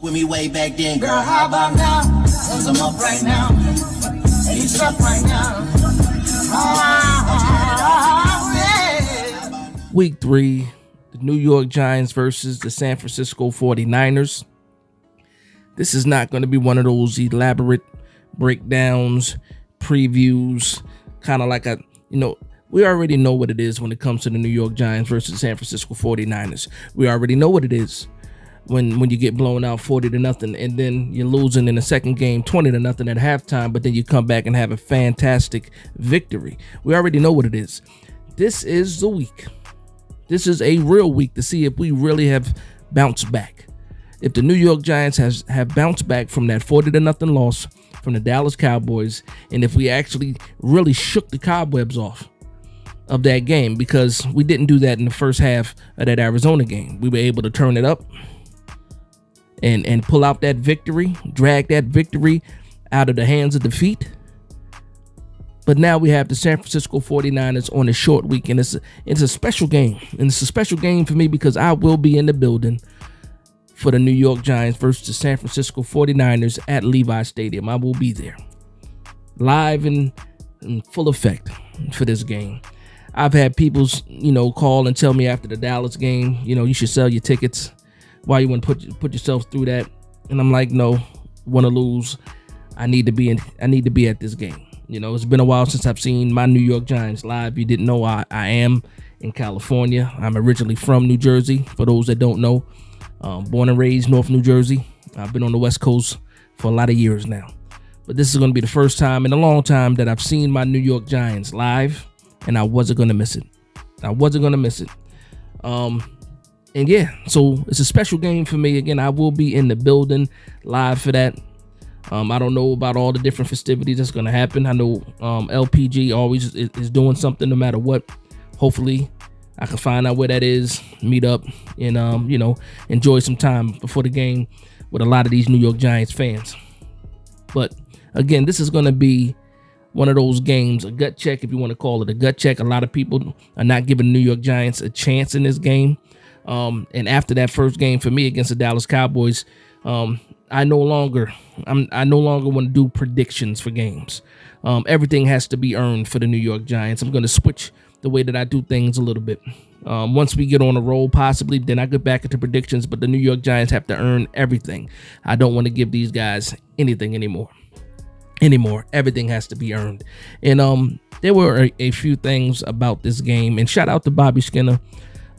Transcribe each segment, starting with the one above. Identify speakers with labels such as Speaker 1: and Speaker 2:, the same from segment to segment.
Speaker 1: With me way back then, girl, how about now? Cause I'm up right now. He's up right now. Yeah.
Speaker 2: Week 3, the New York Giants versus the San Francisco 49ers. This is not going to be one of those elaborate breakdowns, previews, kind of like we already know what it is when it comes to the New York Giants versus the San Francisco 49ers. We already know what it is when you get blown out 40-0 and then you're losing in the second game 20-0 at halftime, but then you come back and have a fantastic victory. We already know what it is. This is the week. This is a real week to see if we really have bounced back. If the New York Giants have bounced back from that 40-0 loss from the Dallas Cowboys, and if we actually really shook the cobwebs off of that game, because we didn't do that in the first half of that Arizona game. We were able to turn it up and pull out that victory, drag that victory out of the hands of defeat. But now we have the San Francisco 49ers on a short week, and it's a special game. And it's a special game for me because I will be in the building for the New York Giants versus the San Francisco 49ers at Levi Stadium. I will be there live and in full effect for this game. I've had people, call and tell me after the Dallas game, you should sell your tickets. Why you want to put yourself through that? And I'm like, no, want to lose. I need to be at this game. It's been a while since I've seen my New York Giants live. You didn't know I am in California. I'm originally from New Jersey, for those that don't know. Born and raised North New Jersey. I've been on the West Coast for a lot of years now. But this is going to be the first time in a long time that I've seen my New York Giants live, and I wasn't going to miss it. And yeah, so it's a special game for me. Again, I will be in the building live for that. I don't know about all the different festivities that's going to happen. I know LPG always is doing something no matter what. Hopefully, I can find out where that is, meet up, and, enjoy some time before the game with a lot of these New York Giants fans. But again, this is going to be one of those games, a gut check, if you want to call it a gut check. A lot of people are not giving the New York Giants a chance in this game. And after that first game for me against the Dallas Cowboys, I no longer want to do predictions for games. Everything has to be earned for the New York Giants. I'm going to switch the way that I do things a little bit. Once we get on a roll, possibly, then I get back into predictions, but the New York Giants have to earn everything. I don't want to give these guys anything anymore. Everything has to be earned. And there were a few things about this game, and shout out to Bobby Skinner.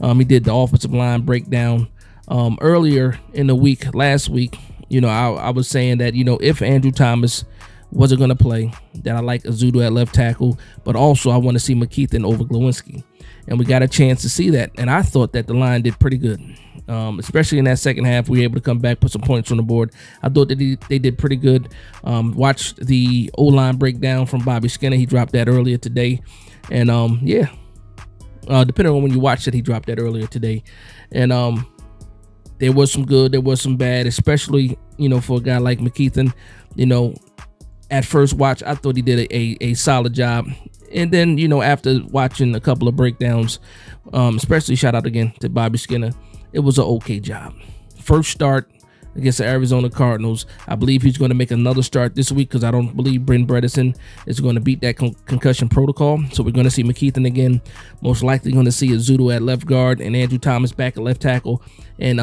Speaker 2: He did the offensive line breakdown earlier in the week, last week. I was saying that, if Andrew Thomas wasn't going to play, that I like Ezeudu at left tackle, but also I want to see McKethan over Glowinski. And we got a chance to see that. And I thought that the line did pretty good, especially in that second half. We were able to come back, put some points on the board. I thought that they did pretty good. Watched the O-line breakdown from Bobby Skinner. He dropped that earlier today. And, depending on when you watched it, he dropped that earlier today. And there was some good, there was some bad, especially, for a guy like McKethan. At first watch, I thought he did a solid job. And then, after watching a couple of breakdowns, especially shout out again to Bobby Skinner, it was an okay job. First start against the Arizona Cardinals. I believe he's going to make another start this week because I don't believe Brent Bredesen is going to beat that concussion protocol. So we're going to see McKethan again. Most likely going to see Ezeudu at left guard and Andrew Thomas back at left tackle. And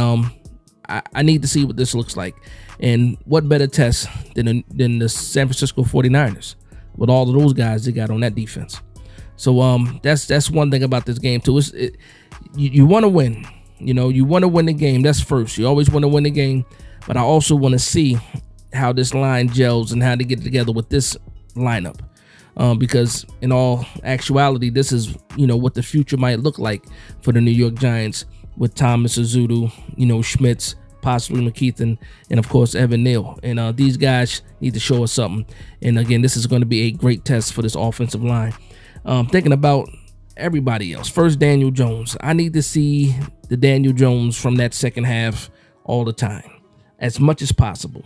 Speaker 2: I need to see what this looks like. And what better test than the San Francisco 49ers with all of those guys they got on that defense. So that's one thing about this game too. You want to win. You want to win the game. That's first. You always want to win the game. But I also want to see how this line gels and how they get together with this lineup. Because in all actuality, this is, what the future might look like for the New York Giants with Thomas, Ezeudu, Schmitz, possibly McKethan, and of course Evan Neal. And these guys need to show us something. And again, this is going to be a great test for this offensive line. Thinking about everybody else. First, Daniel Jones. I need to see the Daniel Jones from that second half all the time, as much as possible.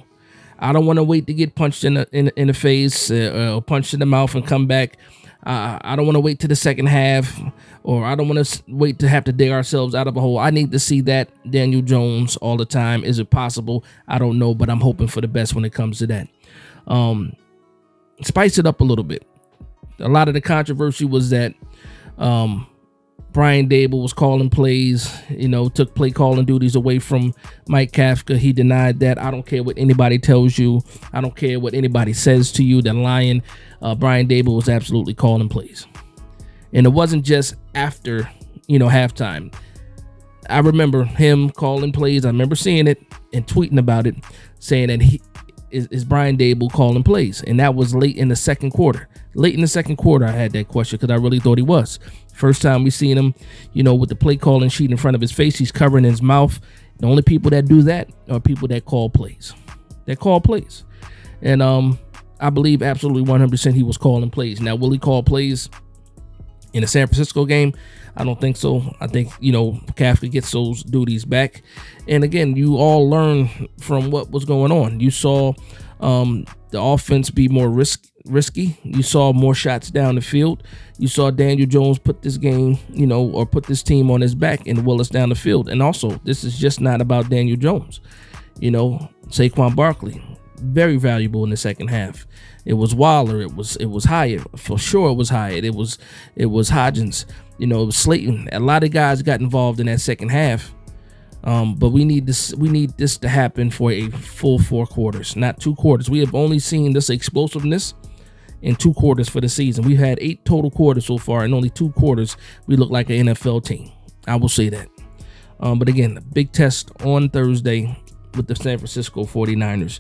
Speaker 2: I don't want to wait to get punched in the face or punched in the mouth and come back. I don't want to wait to the second half, or I don't want to wait to have to dig ourselves out of a hole. I need to see that Daniel Jones all the time. Is it possible? I don't know, but I'm hoping for the best when it comes to that. Spice it up a little bit. A lot of the controversy was that Brian Daboll was calling plays, took play calling duties away from Mike Kafka. He denied that. I don't care what anybody tells you. I don't care what anybody says to you. That lying. Brian Daboll was absolutely calling plays. And it wasn't just after, halftime. I remember him calling plays. I remember seeing it and tweeting about it, saying that he is Brian Daboll calling plays. And that was late in the second quarter. Late in the second quarter, I had that question because I really thought he was. First time we seen him, with the play calling sheet in front of his face, he's covering his mouth. The only people that do that are people that call plays. And I believe absolutely 100% he was calling plays. Now, will he call plays in the San Francisco game? I don't think so. I think, Kafka gets those duties back. And again, you all learn from what was going on. You saw the offense be more risky. You saw more shots down the field. You saw Daniel Jones put this game, or put this team on his back and will us down the field. And also, this is just not about Daniel Jones. Saquon Barkley, very valuable in the second half. It was Waller. It was Hyatt. For sure it was Hyatt. It was Hodgins. It was Slayton. A lot of guys got involved in that second half. But we need this to happen for a full 4 quarters, not 2 quarters. We have only seen this explosiveness in 2 quarters for the season. We've had 8 total quarters so far, and only 2 quarters we look like an NFL team. I will say that. But again, a big test on Thursday with the San Francisco 49ers.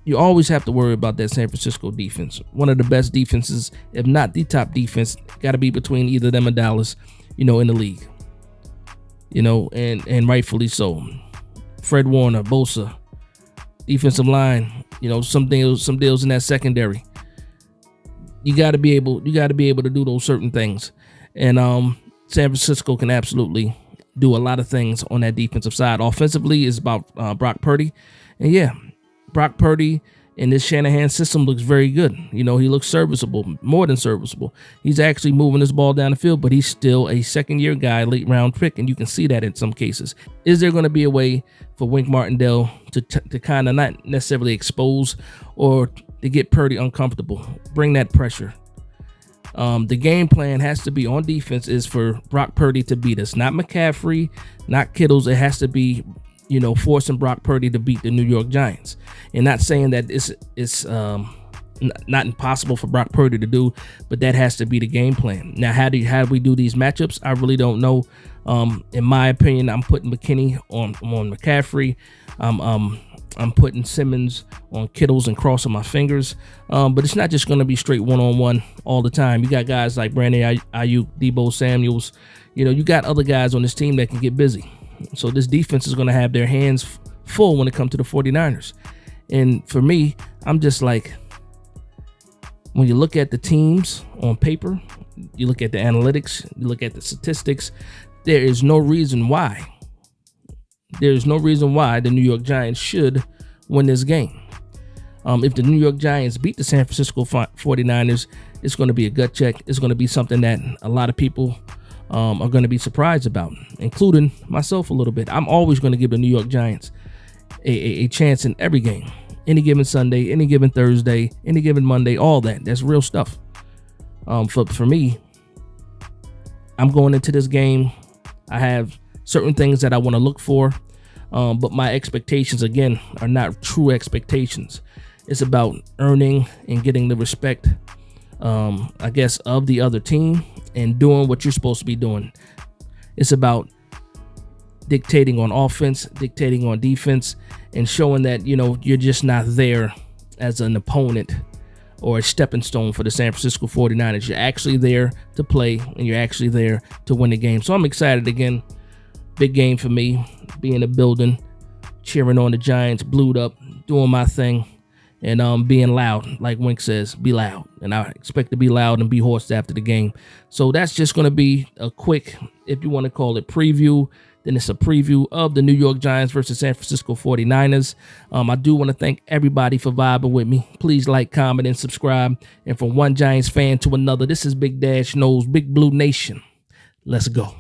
Speaker 2: You always have to worry about that San Francisco defense. One of the best defenses, if not the top defense, got to be between either them and Dallas, in the league. And rightfully so. Fred Warner, Bosa, defensive line, some deals in that secondary. You got to be able to do those certain things. And San Francisco can absolutely do a lot of things on that defensive side. Offensively is about Brock Purdy. And yeah, Brock Purdy in this Shanahan system looks very good. He looks serviceable, more than serviceable. He's actually moving this ball down the field, but he's still a second-year guy, late-round pick, and you can see that in some cases. Is there going to be a way for Wink Martindale to kind of not necessarily expose or to get Purdy uncomfortable, bring that pressure? The game plan has to be on defense is for Brock Purdy to beat us, not McCaffrey, not Kittles. It has to be forcing Brock Purdy to beat the New York Giants. And not saying that it's not impossible for Brock Purdy to do, but that has to be the game plan. Now, how do we do these matchups? I really don't know. In my opinion, I'm putting McKinney on McCaffrey. I'm putting Simmons on Kittles and crossing my fingers. But it's not just going to be straight one-on-one all the time. You got guys like Brandon Ayuk, Deebo Samuels. You got other guys on this team that can get busy. So this defense is going to have their hands full when it comes to the 49ers. And for me, I'm just like, when you look at the teams on paper, you look at the analytics, you look at the statistics, there is no reason why the New York Giants should win this game. If the New York Giants beat the San Francisco 49ers, it's going to be a gut check. It's going to be something that a lot of people are going to be surprised about, including myself a little bit. I'm always going to give the New York Giants a chance in every game. Any given Sunday, any given Thursday, any given Monday, all that. That's real stuff. For me, I'm going into this game. I have certain things that I want to look for, but my expectations, again, are not true expectations. It's about earning and getting the respect, I guess, of the other team and doing what you're supposed to be doing. It's about dictating on offense, dictating on defense, and showing that, you're just not there as an opponent or a stepping stone for the San Francisco 49ers. You're actually there to play, and you're actually there to win the game. So I'm excited again. Big game for me. Be in the building, cheering on the Giants, blued up, doing my thing, and being loud. Like Wink says, be loud. And I expect to be loud and be hoarse after the game. So that's just going to be a quick, if you want to call it, preview, then it's a preview of the New York Giants versus San Francisco 49ers. I do want to thank everybody for vibing with me. Please like, comment, and subscribe. And from one Giants fan to another, this is Big Dash Knows, Big Blue Nation. Let's go.